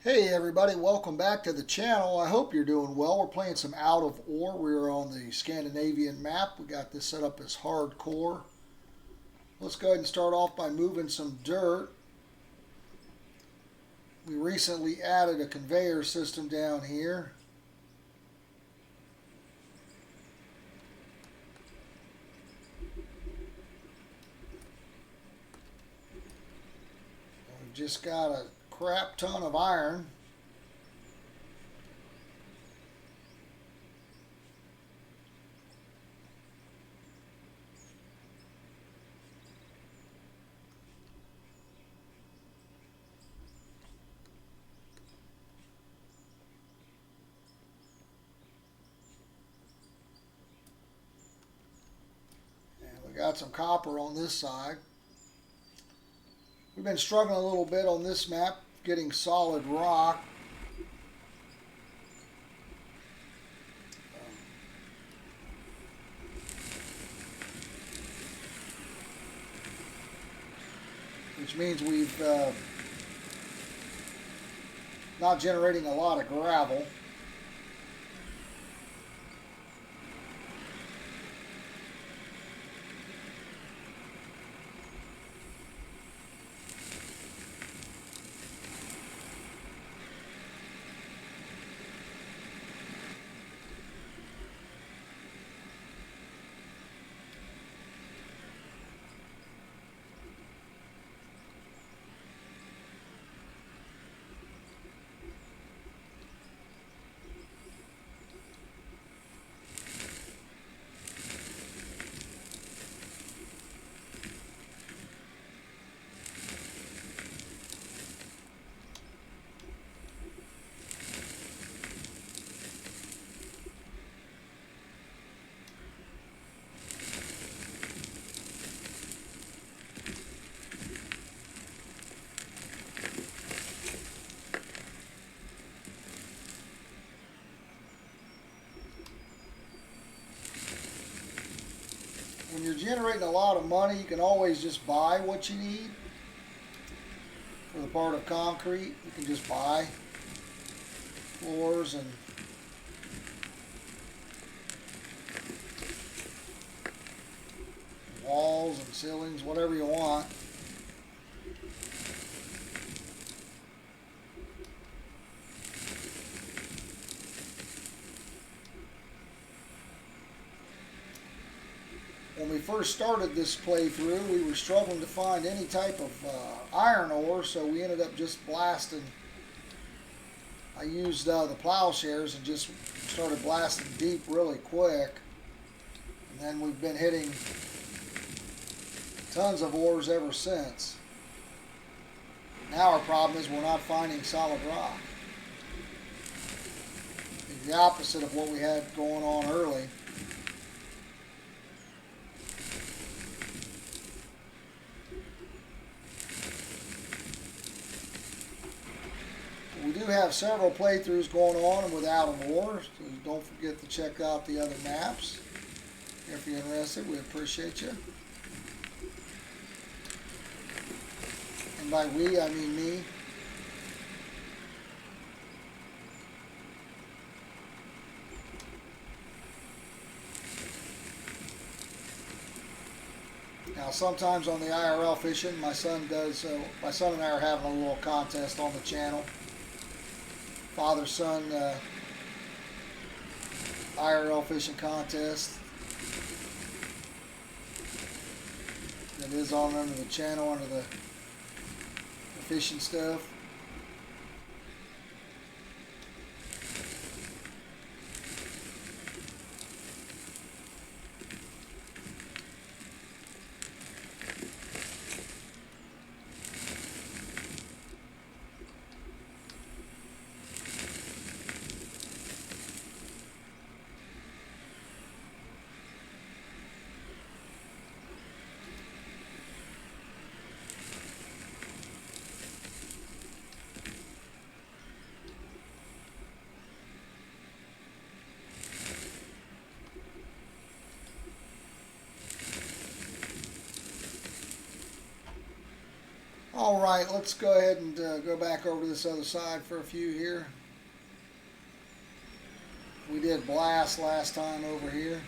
Hey everybody, welcome back to the channel. I hope you're doing well. We're playing some Out of Ore. We're on the Scandinavian map. We got this set up as hardcore. Let's go ahead and start off by moving some dirt. We recently added a conveyor system down here. We've just got a crap ton of iron. And we got some copper on this side. We've been struggling a little bit on this map getting solid rock. Which means we've not generating a lot of gravel. When you're generating a lot of money, you can always just buy what you need. For the part of concrete, you can just buy floors and walls and ceilings, whatever you want. When we first started this playthrough, we were struggling to find any type of iron ore, so we ended up just blasting. I used the plowshares and just started blasting deep really quick. And then we've been hitting tons of ores ever since. Now our problem is we're not finding solid rock. It's the opposite of what we had going on early. We do have several playthroughs going on without an ore, so don't forget to check out the other maps. If you're interested, we appreciate you. And by we, I mean me. Now, sometimes on the IRL fishing, my son and I are having a little contest on the channel. Father-son IRL fishing contest. That is on under the channel, under the fishing stuff. right, let's go ahead and go back over to this other side for a few here. We did blast last time over here.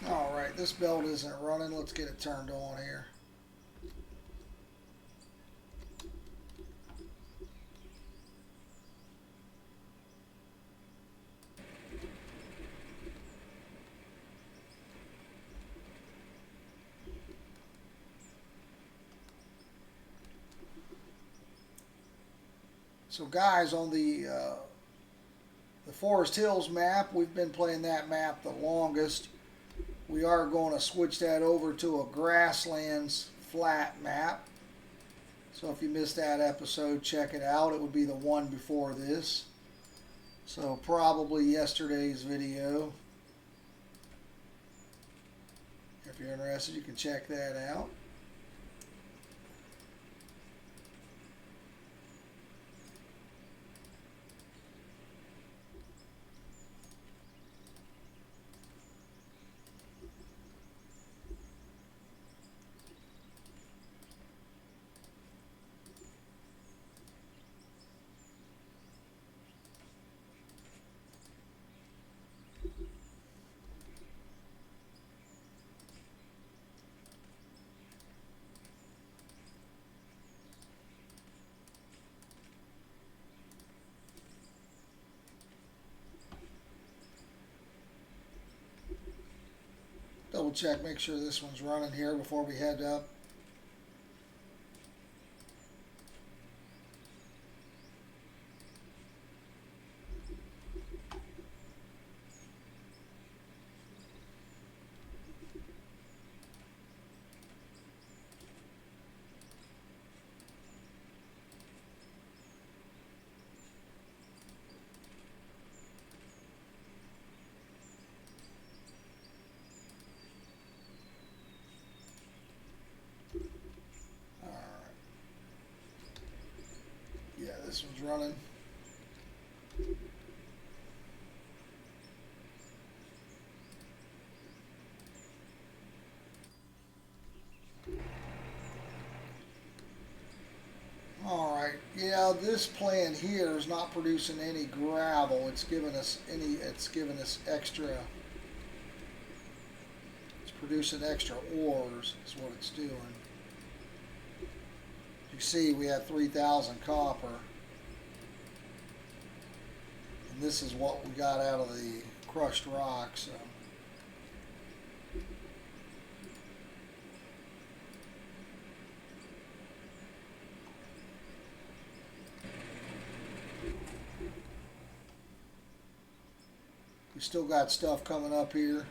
Alright, this belt isn't running. Let's get it turned on here. So guys, on the Forest Hills map, we've been playing that map the longest. We are going to switch that over to a grasslands flat map. So if you missed that episode, check it out. It would be the one before this. So probably yesterday's video. If you're interested, you can check that out. Double check, make sure this one's running here before we head up. This one's running. Alright, yeah, this plan here is not producing any gravel. It's giving us extra, it's producing extra ores is what it's doing. You see we have 3,000 copper. And this is what we got out of the crushed rock, so. still got stuff coming up here.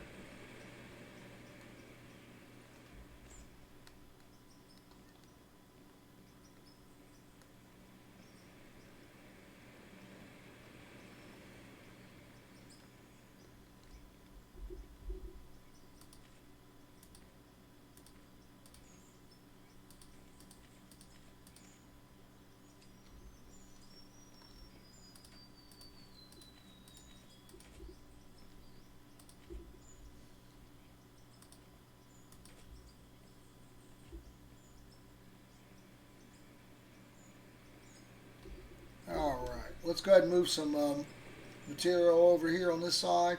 All right, let's go ahead and move some material over here on this side.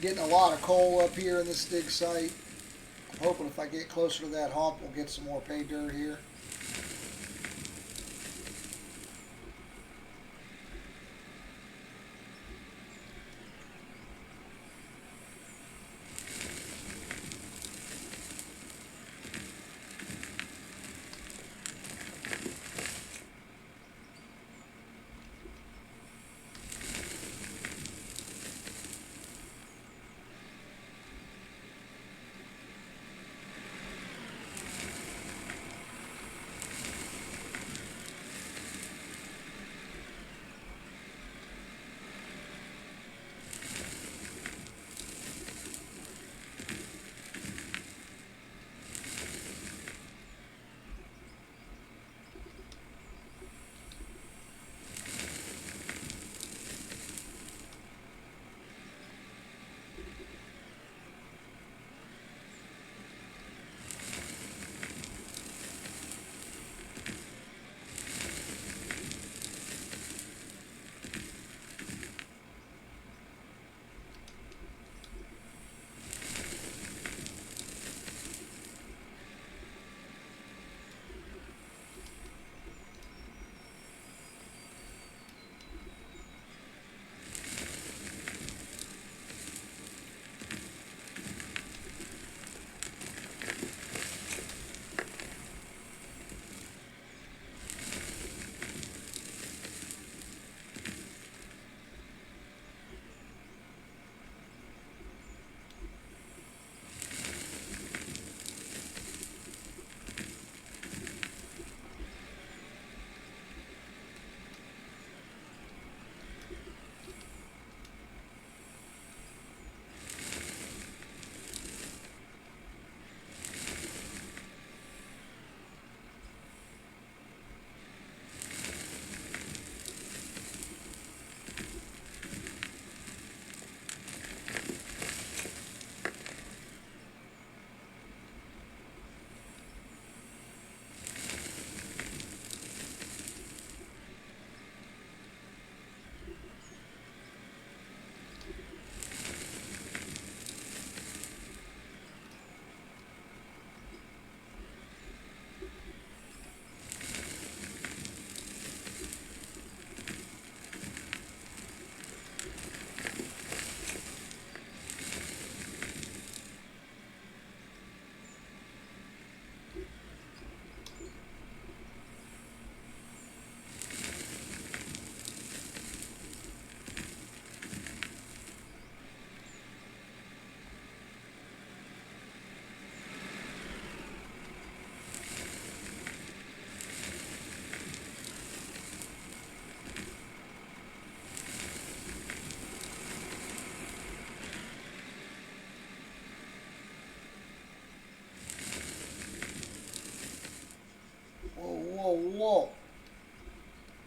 Getting a lot of coal up here in this dig site. I'm hoping if I get closer to that hump, we'll get some more pay dirt here.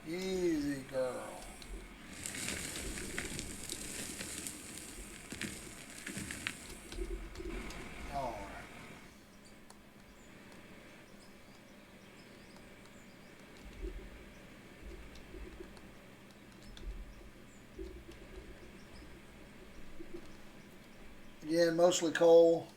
Easy, girl. All right. Again, mostly coal.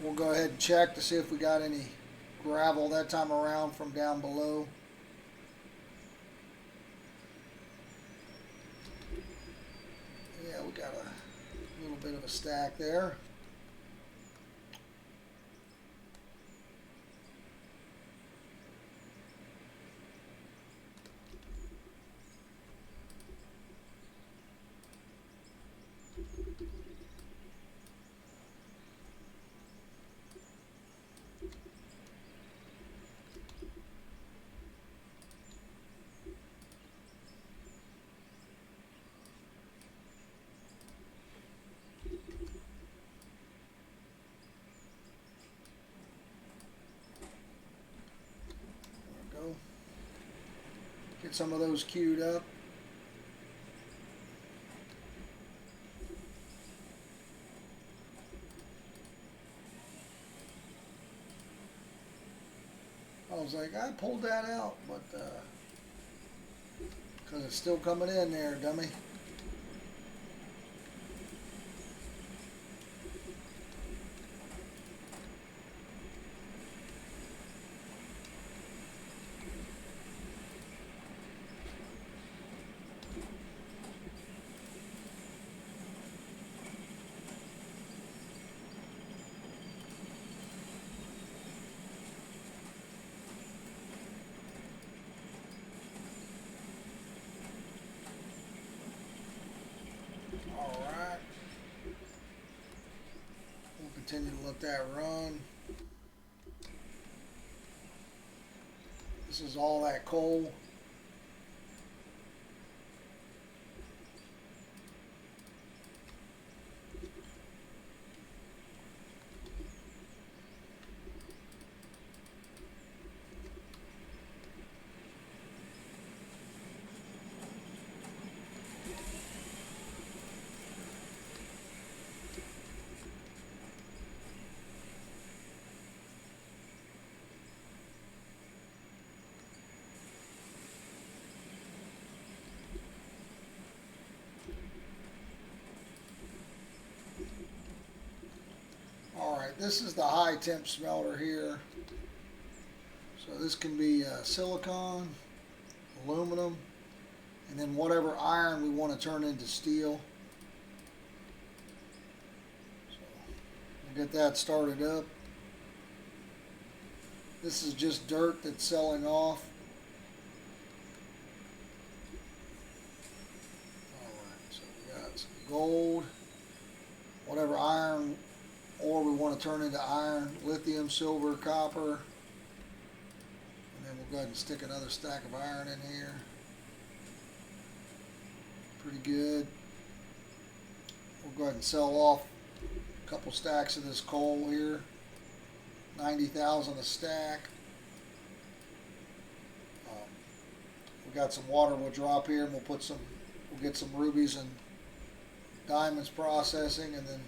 We'll go ahead and check to see if we got any gravel that time around from down below. Yeah, we got a little bit of a stack there. There we go. Get some of those queued up. I was like, I pulled that out, but because it's still coming in there, dummy. All right. We'll continue to let that run. This is all that coal. Alright, this is the high temp smelter here. So this can be silicon, aluminum, and then whatever iron we want to turn into steel. So we'll get that started up. This is just dirt that's selling off. Alright, so we got some gold, whatever iron ore we want to turn into iron, lithium, silver, copper. And then we'll go ahead and stick another stack of iron in here. Pretty good. We'll go ahead and sell off a couple stacks of this coal here. 90,000 a stack. We got some water we'll drop here, and we'll get some rubies and diamonds processing, and then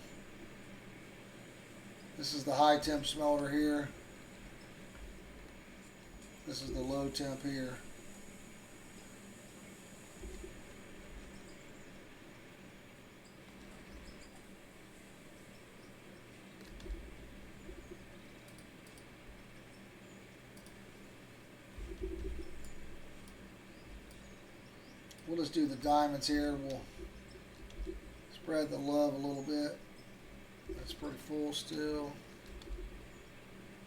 this is the high temp smelter here. This is the low temp here. We'll just do the diamonds here. We'll spread the love a little bit. That's pretty full still.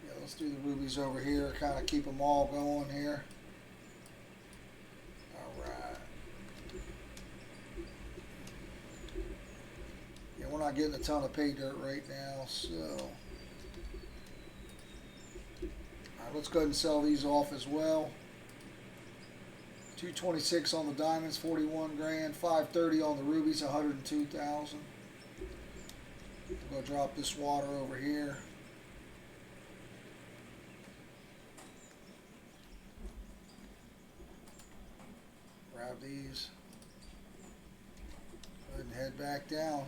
Yeah, let's do the rubies over here. Kind of keep them all going here. Alright. Yeah, we're not getting a ton of pay dirt right now, so. Alright, let's go ahead and sell these off as well. 226 on the diamonds, 41 grand. 530 on the rubies, 102,000. I'm going to drop this water over here. Grab these. Go ahead and head back down.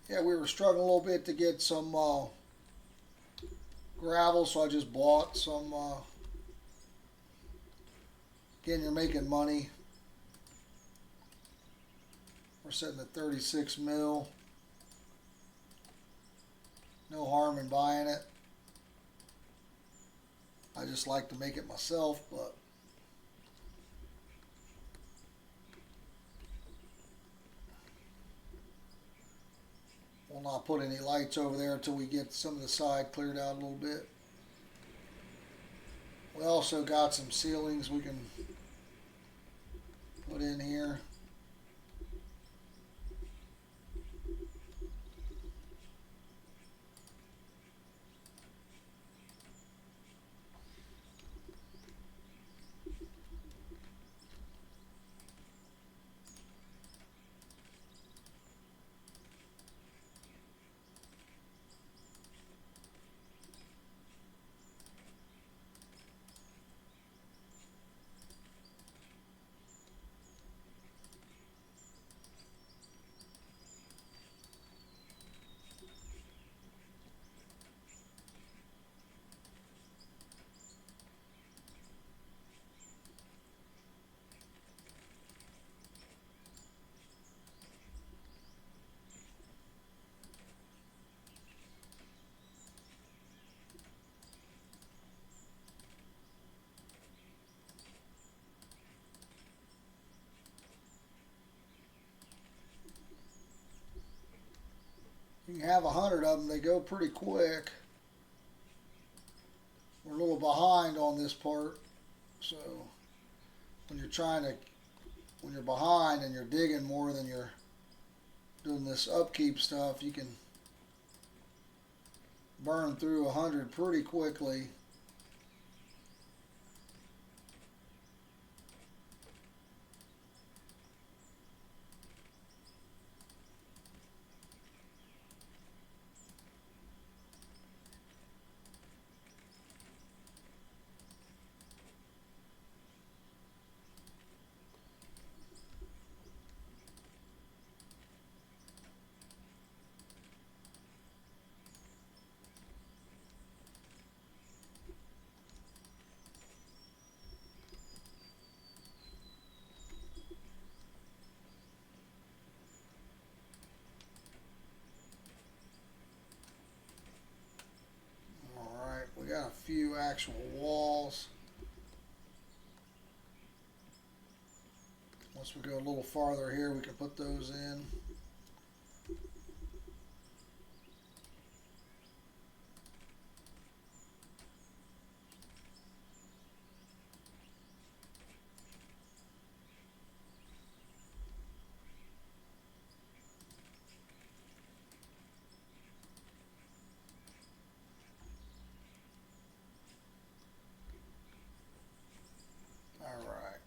Yeah, we were struggling a little bit to get some gravel, so I just bought some. Again, you're making money. We're sitting at 36 mil. No harm in buying it. I just like to make it myself, but we'll not put any lights over there until we get some of the side cleared out a little bit. We also got some ceilings we can put in here. You can have 100 of them. They go pretty quick. We're a little behind on this part, so when you're behind and you're digging more than you're doing this upkeep stuff, you can burn through 100 pretty quickly. We got a few actual walls. Once we go a little farther here, we can put those in. All right.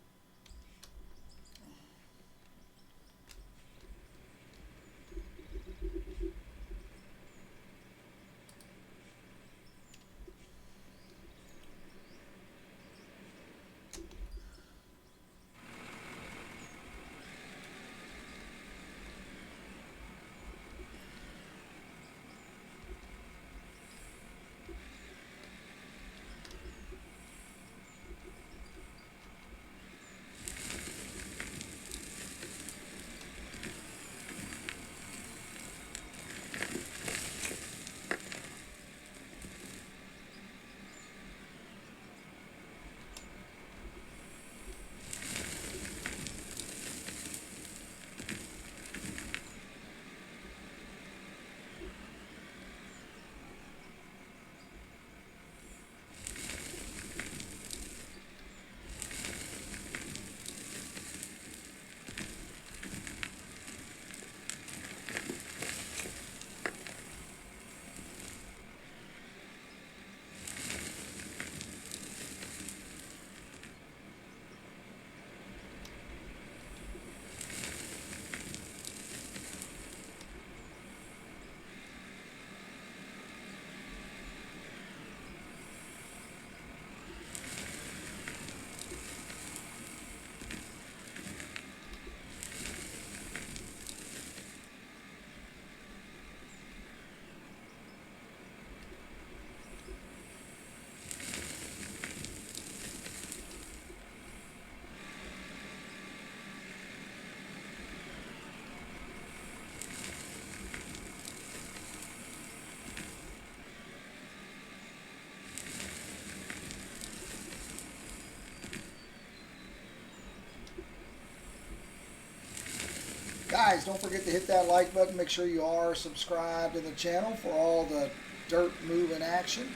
Guys, don't forget to hit that like button. Make sure you are subscribed to the channel for all the dirt moving action.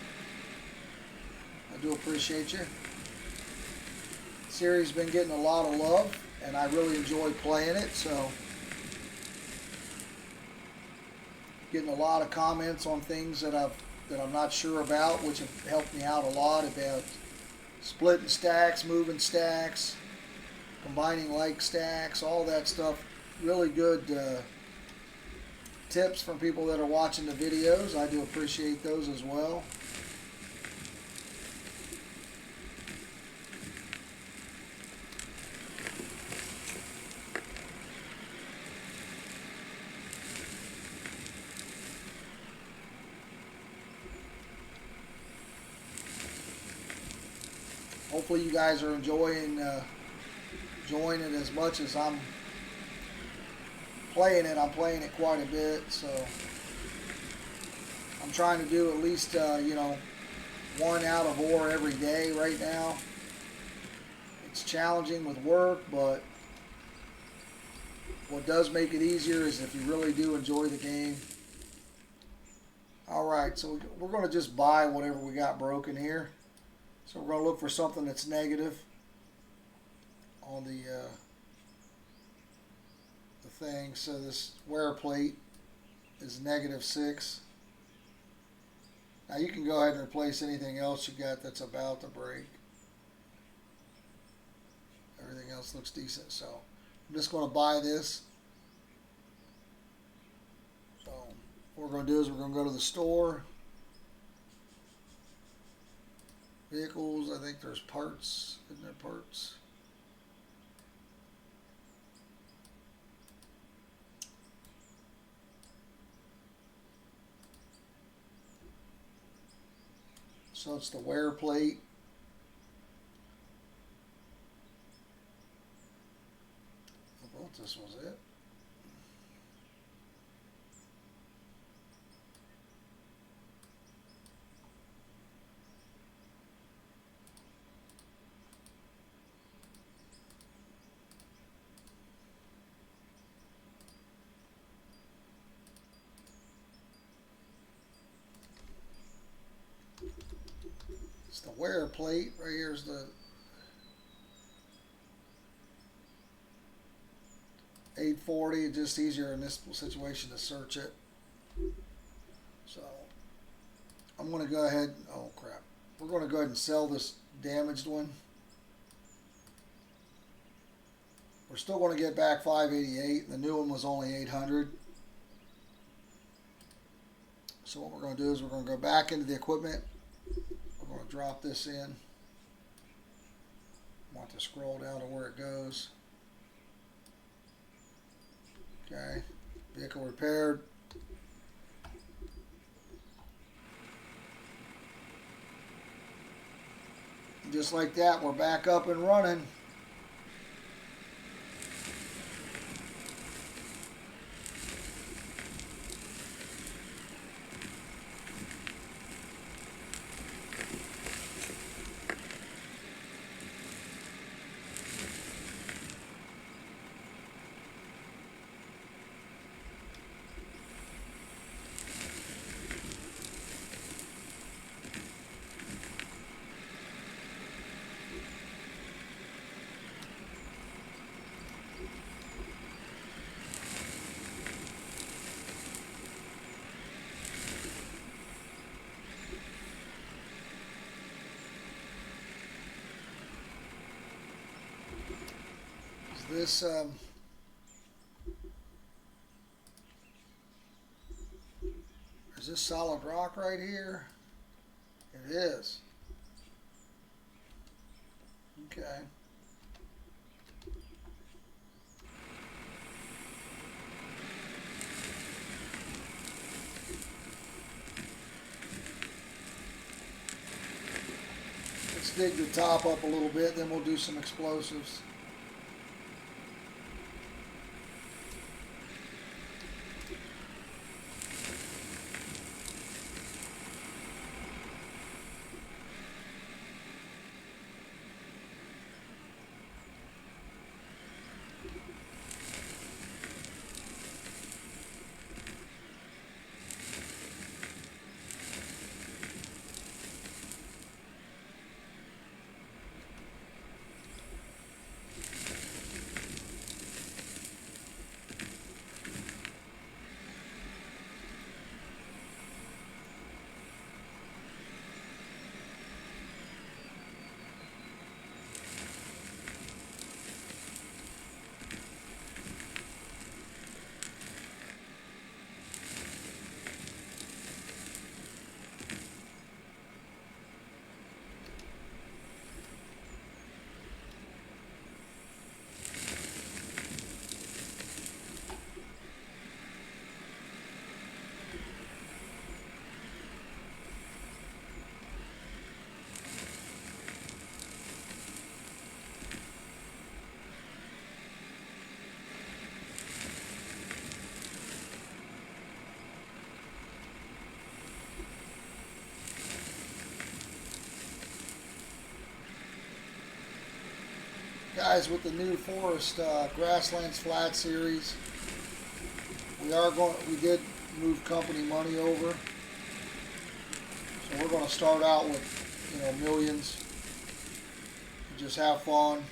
I do appreciate you. The series has been getting a lot of love, and I really enjoy playing it. So, getting a lot of comments on things that I'm not sure about, which have helped me out a lot about splitting stacks, moving stacks, combining like stacks, all that stuff. Really good tips from people that are watching the videos. I do appreciate those as well. Hopefully you guys are enjoying it as much as I'm playing it. I'm playing it quite a bit, so I'm trying to do at least you know, 1 out of ore every day right now. It's challenging with work, but what does make it easier is if you really do enjoy the game. Alright, so we're going to just buy whatever we got broken here. So we're going to look for something that's negative on the thing. So this wear plate is -6. Now you can go ahead and replace anything else you got that's about to break. Everything else looks decent, so I'm just going to buy this. So what we're going to do is we're going to go to the store. Vehicles, I think there's parts. Isn't there parts? So it's the wear plate. I thought this was it. It's the wear plate. Right here's the 840. Just easier in this situation to search it. So I'm going to go ahead. Oh crap! We're going to go ahead and sell this damaged one. We're still going to get back 588. The new one was only 800. So what we're going to do is we're going to go back into the equipment. We're going to drop this in. I want to scroll down to where it goes. Okay, vehicle repaired. And just like that, we're back up and running. This is this solid rock right here? It is. Okay. Let's dig the top up a little bit, then we'll do some explosives. Guys, with the new Forest Grasslands Flat series, we did move company money over, so we're going to start out with, millions. Just have fun.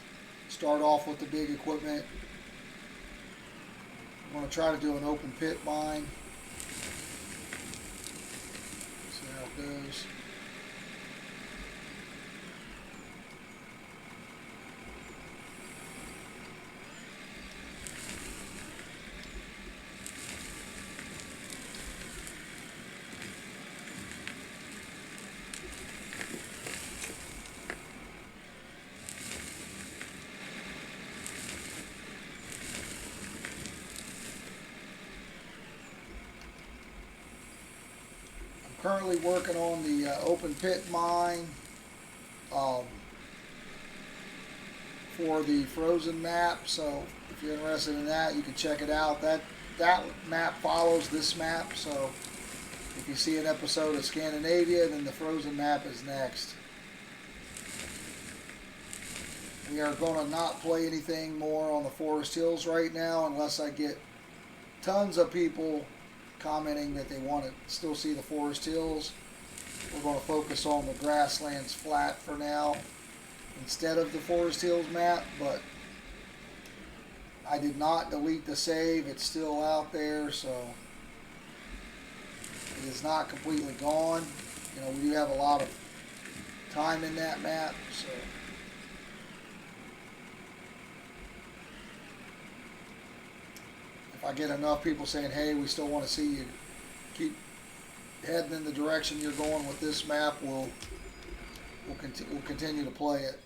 Start off with the big equipment. I'm going to try to do an open pit mine. See how it goes. Currently working on the open pit mine for the frozen map, so if you're interested in that, you can check it out. That map follows this map, so if you see an episode of Scandanavian, then the frozen map is next. We are going to not play anything more on the Forest Hills right now unless I get tons of people commenting that they want to still see the Forest Hills. We're going to focus on the Grasslands Flat for now instead of the Forest Hills map, but I did not delete the save. It's still out there, so it is not completely gone. We do have a lot of time in that map, so if I get enough people saying, hey, we still want to see you keep heading in the direction you're going with this map, we'll continue to play it.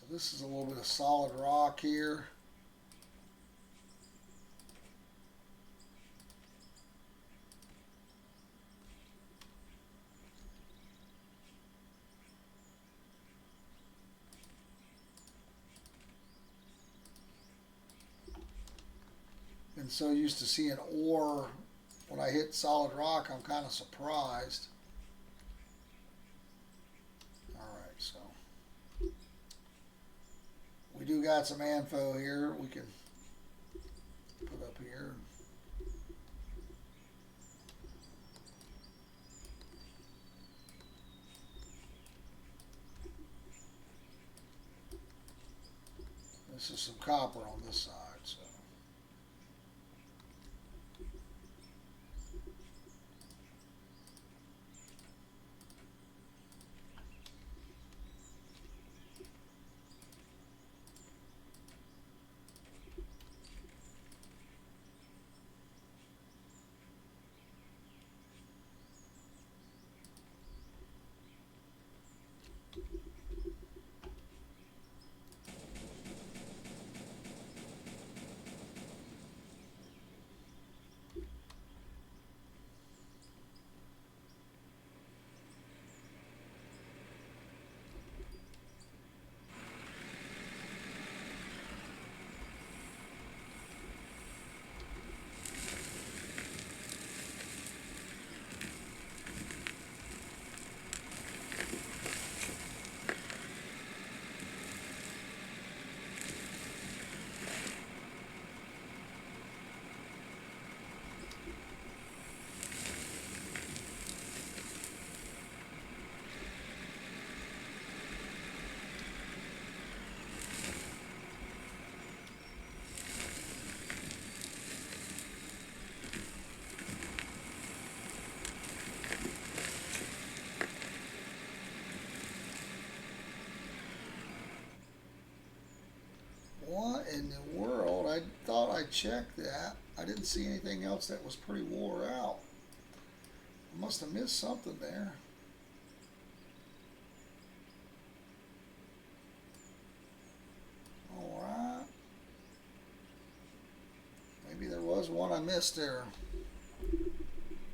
This is a little bit of solid rock here. Been so used to seeing ore when I hit solid rock, I'm kind of surprised. Alright, so we do got some info here we can put up here. This is some copper on this side, so what in the world? I thought I checked that. I didn't see anything else that was pretty wore out. Must have missed something there. Alright. Maybe there was one I missed there.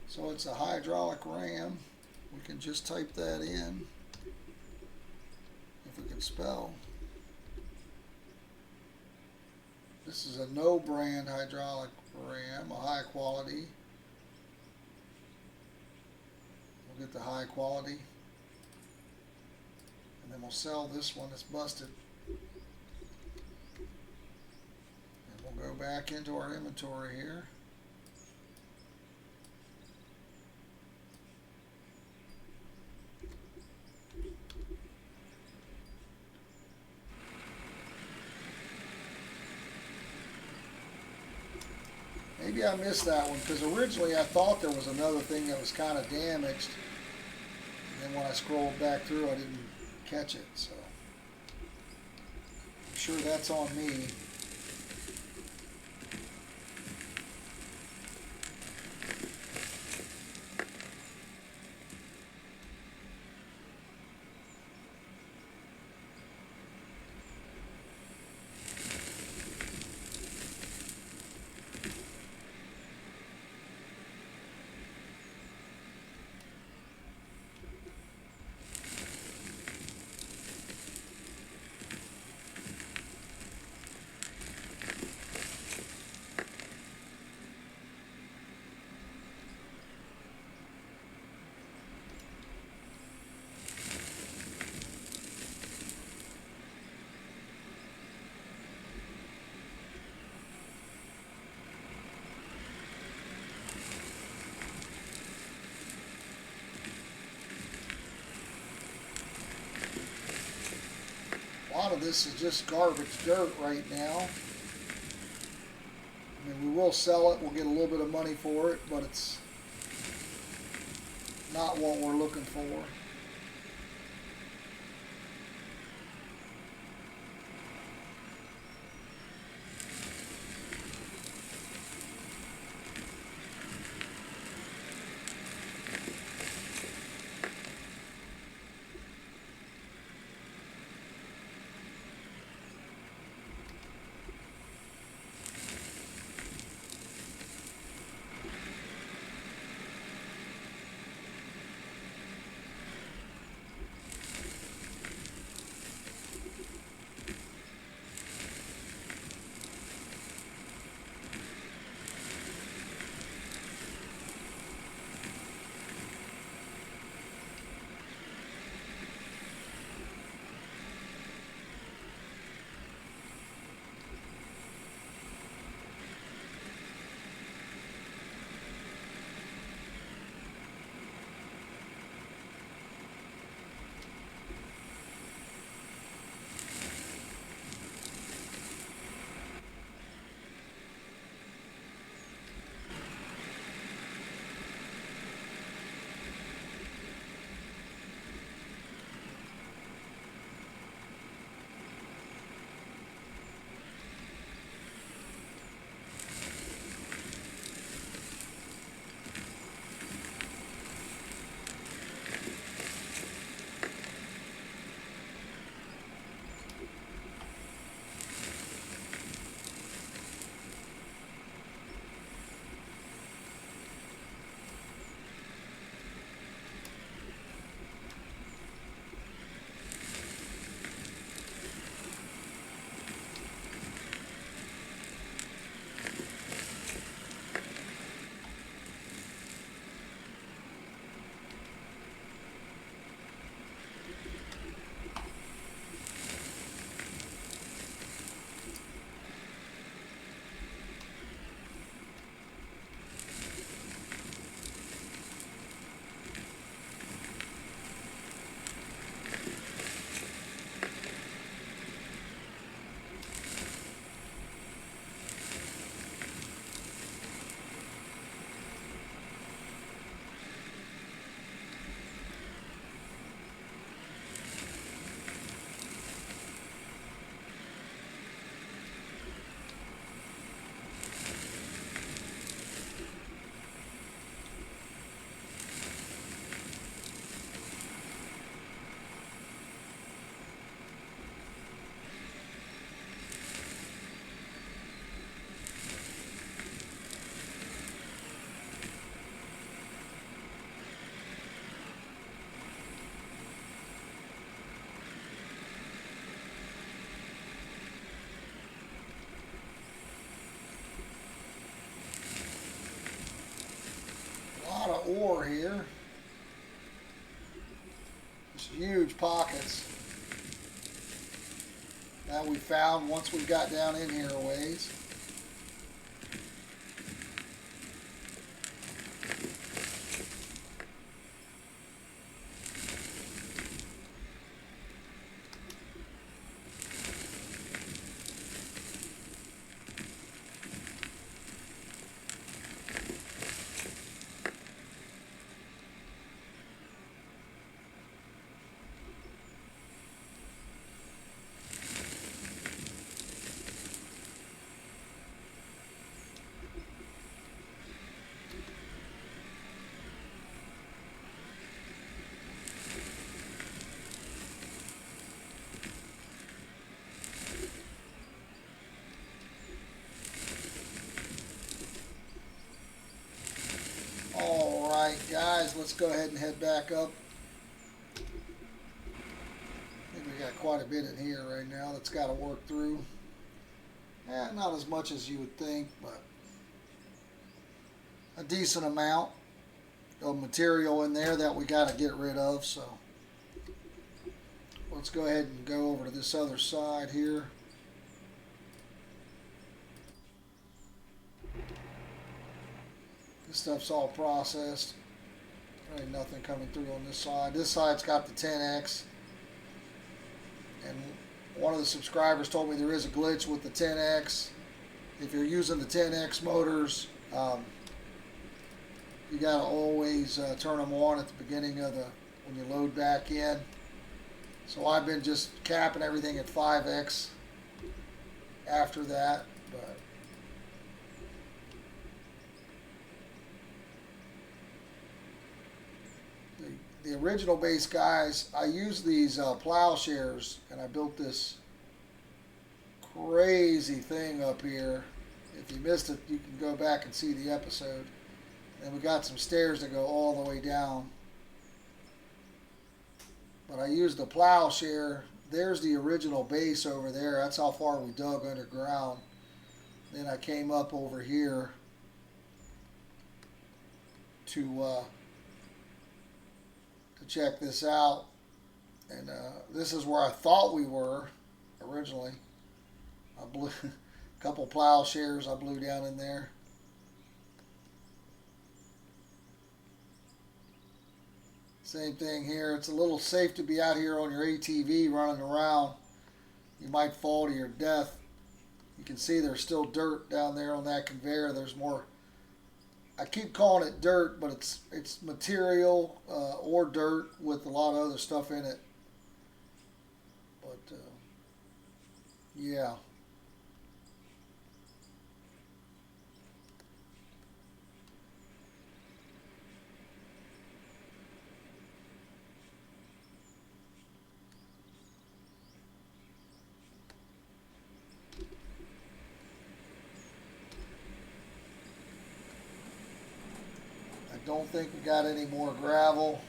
So it's a hydraulic ram. We can just type that in if we can spell. This is a no brand hydraulic ram, a high quality. We'll get the high quality. And then we'll sell this one that's busted. And we'll go back into our inventory here. Maybe I missed that one because originally I thought there was another thing that was kind of damaged. And then when I scrolled back through, I didn't catch it. So I'm sure that's on me. A lot of this is just garbage dirt right now. I mean, we will sell it. We'll get a little bit of money for it, but it's not what we're looking for. ore here. Just huge pockets that we found once we got down in here a ways. Alright guys, let's go ahead and head back up. I think we got quite a bit in here right now that's got to work through. Not as much as you would think, but a decent amount of material in there that we got to get rid of. So let's go ahead and go over to this other side here. This stuff's all processed. There ain't nothing coming through on this side. This side's got the 10X. And one of the subscribers told me there is a glitch with the 10X. If you're using the 10X motors, you got to always turn them on at the beginning of when you load back in. So I've been just capping everything at 5X after that. But the original base, guys, I used these plowshares, and I built this crazy thing up here. If you missed it, you can go back and see the episode. And we got some stairs that go all the way down. But I used the plowshare. There's the original base over there. That's how far we dug underground. Then I came up over here to check this out, and this is where I thought we were originally. I blew a couple plowshares I blew down in there. Same thing here. It's a little safe to be out here on your ATV running around. You might fall to your death. You can see there's still dirt down there on that conveyor. There's more. I keep calling it dirt, but it's material or dirt with a lot of other stuff in it. But yeah. Don't think we got any more gravel.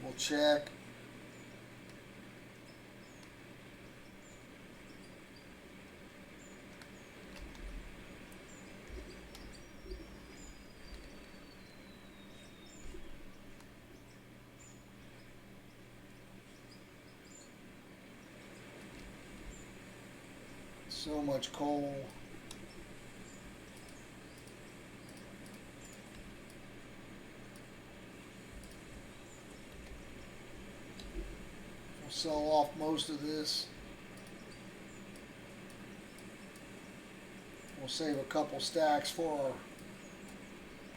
We'll check. So much coal. Sell off most of this. We'll save a couple stacks for our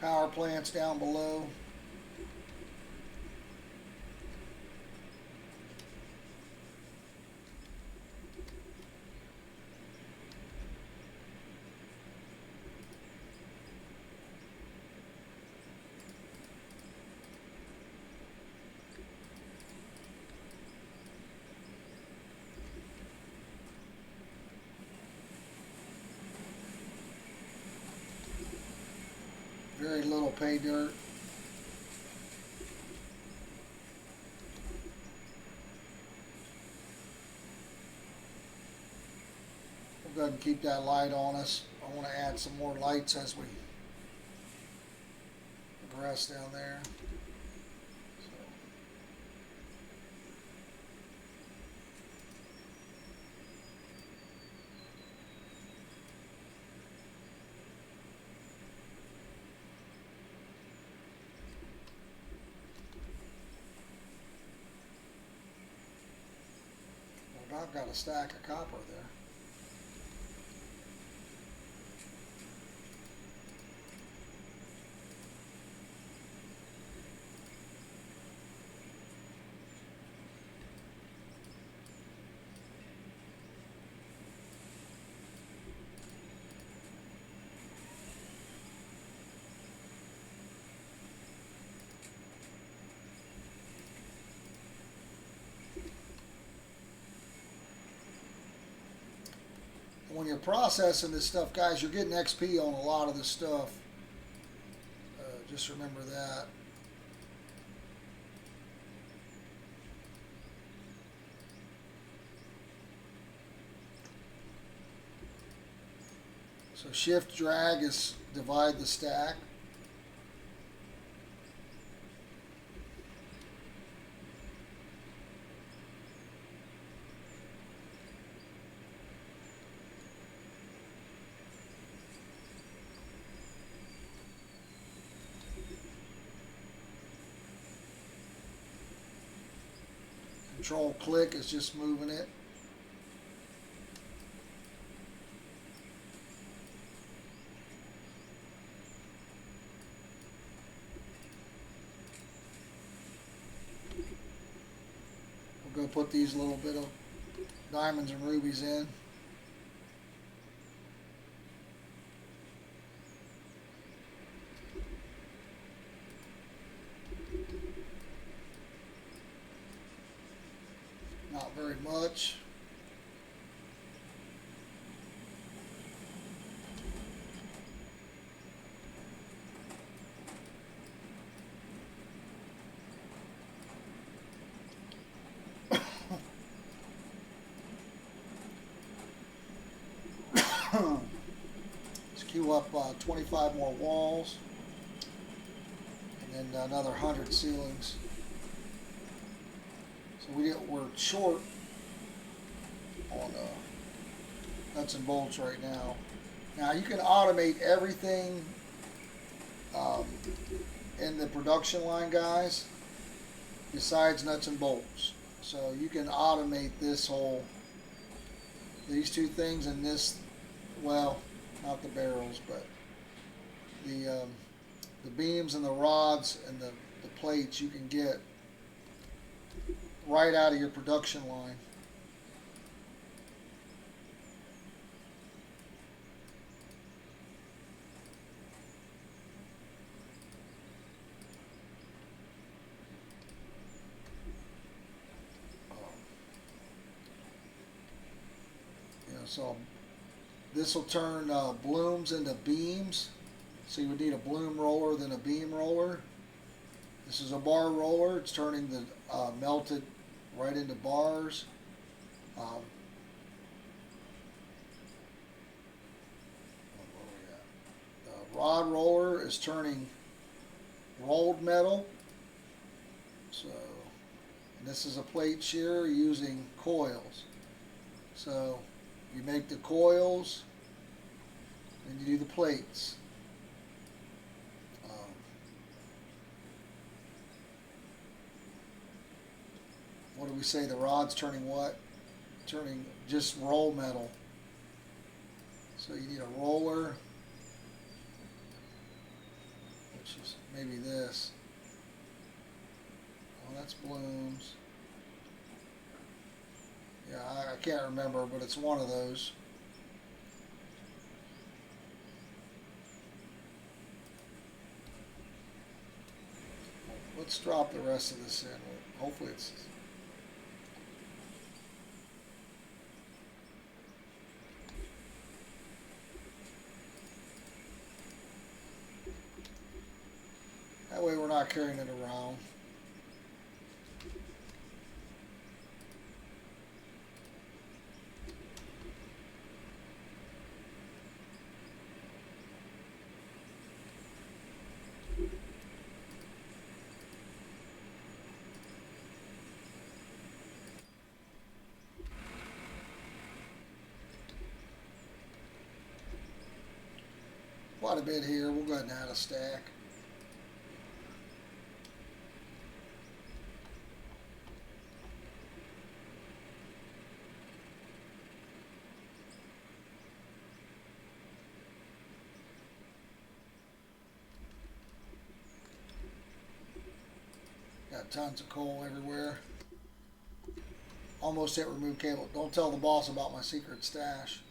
power plants down below. Very little pay dirt. We'll go ahead and keep that light on us. I want to add some more lights as we the rest down there. Well, I've got a stack of copper there. When you're processing this stuff, guys, you're getting XP on a lot of this stuff. Just remember that. So shift drag is divide the stack. Control click is just moving it. We'll go put these little bit of diamonds and rubies in. Not very much. Let's queue up 25 more walls and then another 100 ceilings. So we're short on nuts and bolts right now. Now you can automate everything in the production line, guys, besides nuts and bolts. So you can automate these two things and this, well, not the barrels, but the beams and the rods and the plates you can get right out of your production line. So this will turn blooms into beams. So you would need a bloom roller, then a beam roller. This is a bar roller. It's turning the melted right into bars. What we got? The rod roller is turning rolled metal. So, and this is a plate shearer using coils. So you make the coils, and you do the plates. What do we say? The rod's turning what? Turning just roll metal. So you need a roller, which is maybe this. Oh, that's blooms. Yeah, I can't remember, but it's one of those. Let's drop the rest of this in. Hopefully it's... That way we're not carrying it around. quite a bit here. We'll go ahead and add a stack. Got tons of coal everywhere. Almost hit remove cable. Don't tell the boss about my secret stash.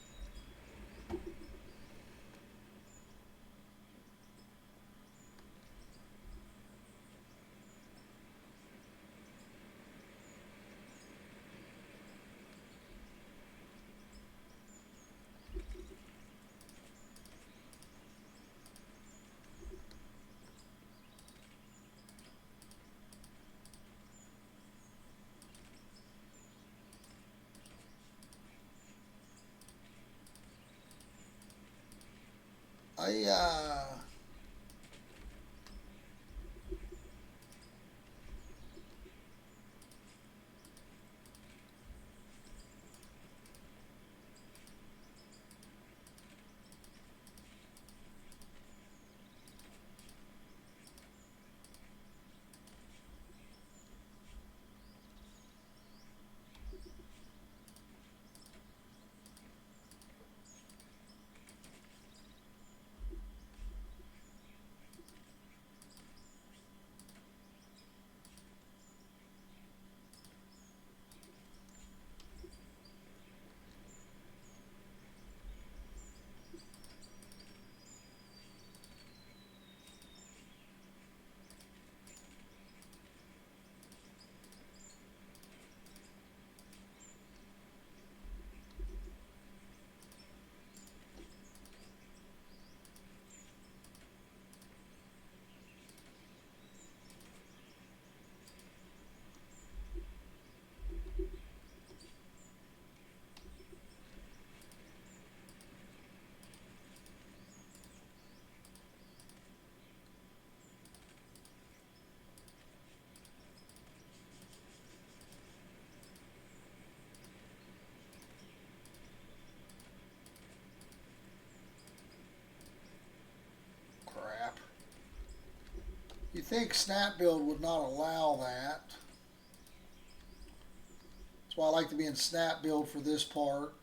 I crap. You think snap build would not allow that? That's why I like to be in snap build for this part.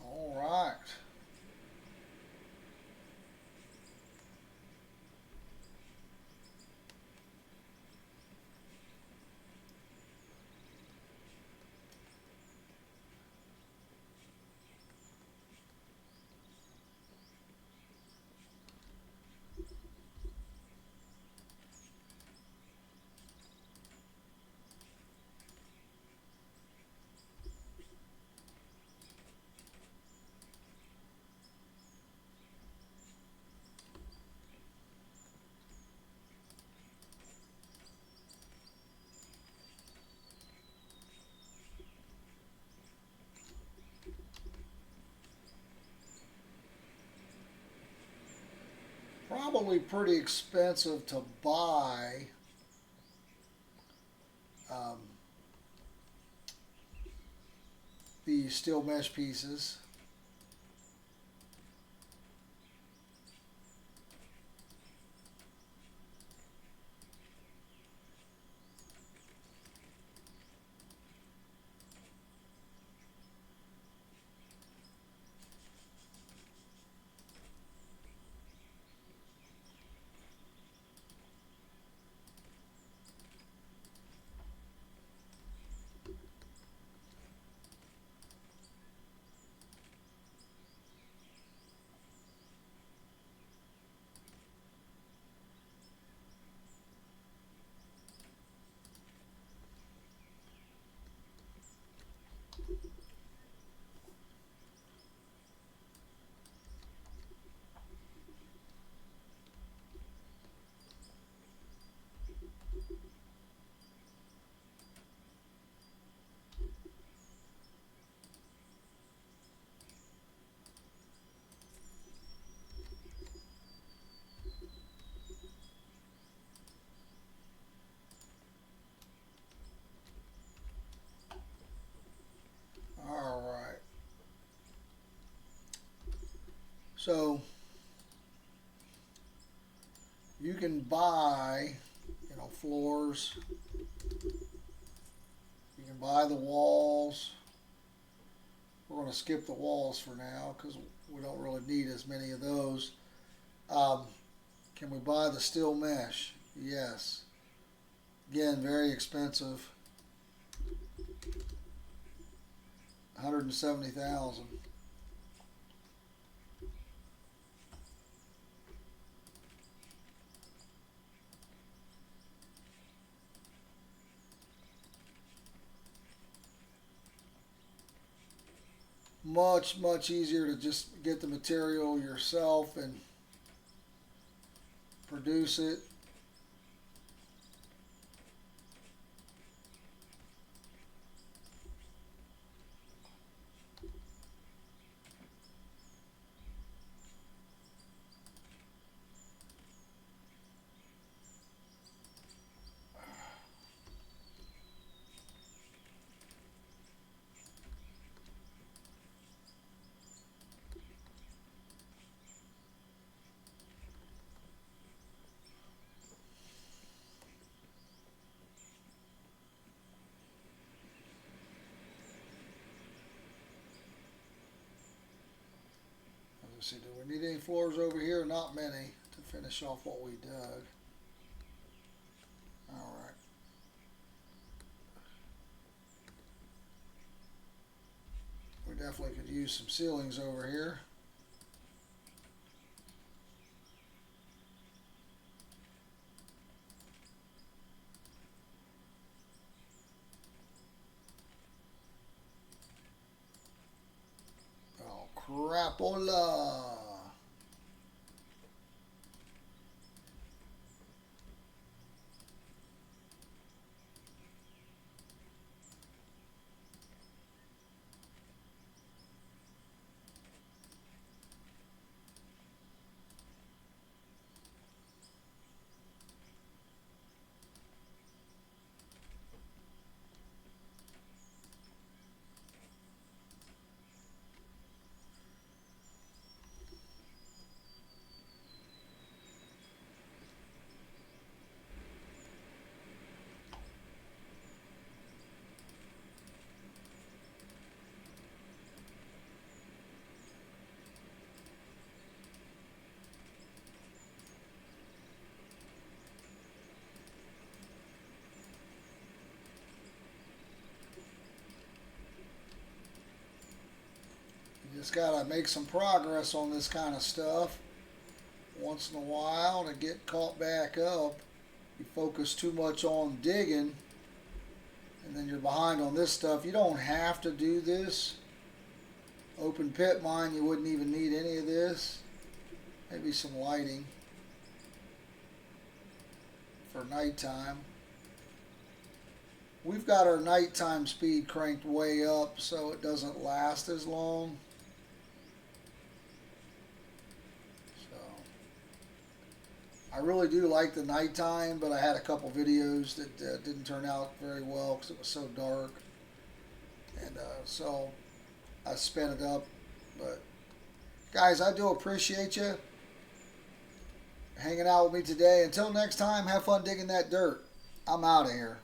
All right. Probably pretty expensive to buy. Um, the steel mesh pieces. So you can buy, floors. You can buy the walls. We're going to skip the walls for now because we don't really need as many of those. Can we buy the steel mesh? Yes. Again, very expensive. 170,000. Much easier to just get the material yourself and produce it. Let's see, do we need any floors over here? Not many to finish off what we dug. Alright. We definitely could use some ceilings over here. Oh, crapola! You just gotta make some progress on this kind of stuff once in a while to get caught back up. You focus too much on digging and then you're behind on this stuff. You don't have to do this. Open pit mine, you wouldn't even need any of this. Maybe some lighting for nighttime. We've got our nighttime speed cranked way up so it doesn't last as long. So I really do like the nighttime, but I had a couple videos that didn't turn out very well because it was so dark. And so I sped it up. But guys, I do appreciate you hanging out with me today. Until next time, have fun digging that dirt. I'm out of here.